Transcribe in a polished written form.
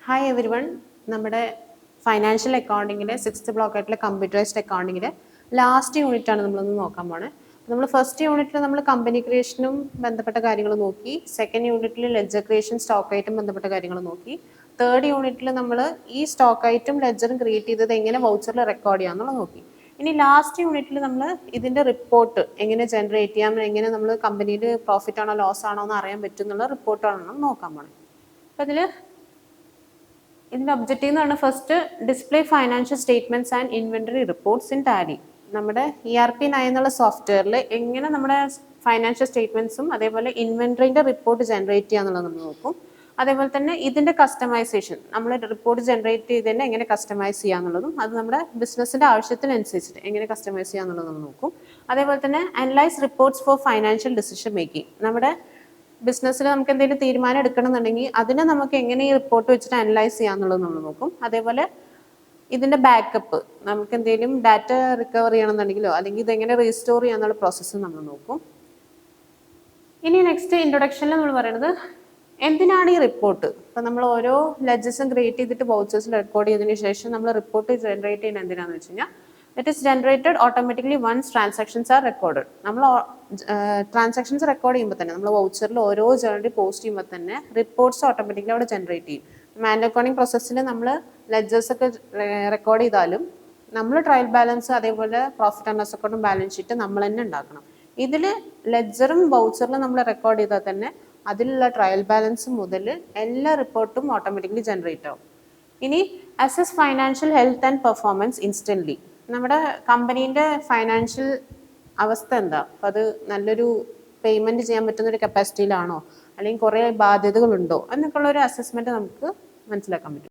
Hi every one. നമ്മുടെ financial അക്കൗണ്ടിങ്ങിൻ്റെ 6th block ആയിട്ടുള്ള computerised അക്കൗണ്ടിങ്ങിൻ്റെ last യൂണിറ്റാണ് നമ്മളൊന്ന് നോക്കാൻ പോണത്. നമ്മൾ ഫസ്റ്റ് യൂണിറ്റിൽ നമ്മൾ കമ്പനി ക്രിയേഷനും ബന്ധപ്പെട്ട കാര്യങ്ങൾ നോക്കി. സെക്കൻഡ് യൂണിറ്റിൽ ലെഡ്ജർ ക്രിയേഷൻ സ്റ്റോക്ക് ആയിട്ടും ബന്ധപ്പെട്ട കാര്യങ്ങൾ നോക്കി. തേർഡ് യൂണിറ്റിൽ നമ്മൾ ഈ സ്റ്റോക്ക് ആയിട്ടും ലെഡ്ജറും ക്രിയേറ്റ് ചെയ്തത് എങ്ങനെ വൗച്ചറിൽ റെക്കോർഡ് ചെയ്യാമെന്നുള്ളത് നോക്കി. ഇനി ലാസ്റ്റ് യൂണിറ്റിൽ നമ്മൾ ഇതിൻ്റെ റിപ്പോർട്ട് എങ്ങനെ ജനറേറ്റ് ചെയ്യാം, എങ്ങനെ നമ്മൾ കമ്പനിയിൽ പ്രോഫിറ്റ് ആണോ ലോസ് ആണോ എന്ന് അറിയാൻ പറ്റും എന്നുള്ള റിപ്പോർട്ടാണ് നോക്കാൻ പോണത്. അപ്പോൾ ഇതിൽ ഇതിൻ്റെ ഒബ്ജക്റ്റീവ് എന്ന് പറഞ്ഞാൽ first display financial statements and inventory reports in Tally. നമ്മുടെ ERP9 എന്നുള്ള സോഫ്റ്റ്വെയറിൽ എങ്ങനെ നമ്മുടെ ഫൈനാൻഷ്യൽ സ്റ്റേറ്റ്മെൻറ്റ്സും അതേപോലെ ഇൻവെൻ്ററിൻ്റെ റിപ്പോർട്ട് ജനറേറ്റ് ചെയ്യാന്നുള്ളത് നമ്മൾ നോക്കും. അതേപോലെ തന്നെ ഇതിൻ്റെ കസ്റ്റമൈസേഷൻ, നമ്മൾ റിപ്പോർട്ട് ജനറേറ്റ് ചെയ്തതിനെ എങ്ങനെ കസ്റ്റമൈസ് ചെയ്യാന്നുള്ളതും അത് നമ്മുടെ ബിസിനസ്സിൻ്റെ ആവശ്യത്തിനനുസരിച്ചിട്ട് എങ്ങനെ കസ്റ്റമൈസ് ചെയ്യാന്നുള്ളത് നമ്മൾ നോക്കും. അതേപോലെ തന്നെ analyse reports for financial decision making. നമ്മുടെ ബിസിനസ്സിൽ നമുക്ക് എന്തെങ്കിലും തീരുമാനം എടുക്കണമെന്നുണ്ടെങ്കിൽ അതിനെ നമുക്ക് എങ്ങനെ ഈ റിപ്പോർട്ട് വെച്ചിട്ട് അനലൈസ് ചെയ്യാന്നുള്ളത് നമ്മൾ നോക്കും. അതേപോലെ ഇതിൻ്റെ ബാക്കപ്പ്, നമുക്ക് എന്തെങ്കിലും ഡാറ്റ റിക്കവർ ചെയ്യണമെന്നുണ്ടെങ്കിലോ അല്ലെങ്കിൽ ഇതെങ്ങനെ റീസ്റ്റോർ ചെയ്യാന്നുള്ള പ്രോസസ്സ് നമ്മൾ നോക്കും. ഇനി നെക്സ്റ്റ് ഇൻട്രൊഡക്ഷനിൽ നമ്മൾ പറയുന്നത് എന്തിനാണ് ഈ റിപ്പോർട്ട്. ഇപ്പം നമ്മൾ ഓരോ ലെഡ്ജസും ക്രിയേറ്റ് ചെയ്തിട്ട് വൗച്ചേഴ്സിൽ റെക്കോർഡ് ചെയ്തതിന് ശേഷം നമ്മൾ റിപ്പോർട്ട് ജനറേറ്റ് ചെയ്യുന്നത് എന്തിനാണെന്ന് വെച്ച് കഴിഞ്ഞാൽ it is generated automatically once transactions are recorded. നമ്മൾ ട്രാൻസാക്ഷൻസ് റെക്കോർഡ് ചെയ്യുമ്പോൾ തന്നെ നമ്മൾ വൗച്ചറിൽ ഓരോ ജേർണലി പോസ്റ്റ് ചെയ്യുമ്പോൾ തന്നെ റിപ്പോർട്ട്സ് ഓട്ടോമാറ്റിക്കലി അവിടെ ജനറേറ്റ് ചെയ്യും. മാനുവൽ അക്കൗണ്ടിങ് പ്രോസസ്സിൽ നമ്മൾ ലെഡ്ജേഴ്സ് ഒക്കെ റെക്കോർഡ് ചെയ്താലും നമ്മൾ ട്രയൽ ബാലൻസ് അതേപോലെ പ്രോഫിറ്റ് ആൻഡ് ലോസ് അക്കൗണ്ടും ബാലൻസ് ഷീറ്റ് നമ്മൾ തന്നെ ഉണ്ടാക്കണം. ഇതിൽ ലെഡ്ജറും വൗച്ചറിലും നമ്മൾ റെക്കോർഡ് ചെയ്താൽ തന്നെ അതിലുള്ള ട്രയൽ ബാലൻസ് മുതൽ എല്ലാ റിപ്പോർട്ടും ഓട്ടോമാറ്റിക്കലി ജനറേറ്റ് ആവും. ഇനി assess financial health and performance instantly. നമ്മുടെ കമ്പനീൻ്റെ ഫൈനാൻഷ്യൽ അവസ്ഥ എന്താ, അപ്പം അത് നല്ലൊരു പേയ്മെൻറ്റ് ചെയ്യാൻ പറ്റുന്ന ഒരു കപ്പാസിറ്റിയിലാണോ അല്ലെങ്കിൽ കുറേ ബാധ്യതകളുണ്ടോ എന്നൊക്കെ ഉള്ള ഒരു അസസ്മെൻറ്റ് നമുക്ക് മനസ്സിലാക്കാൻ പറ്റും.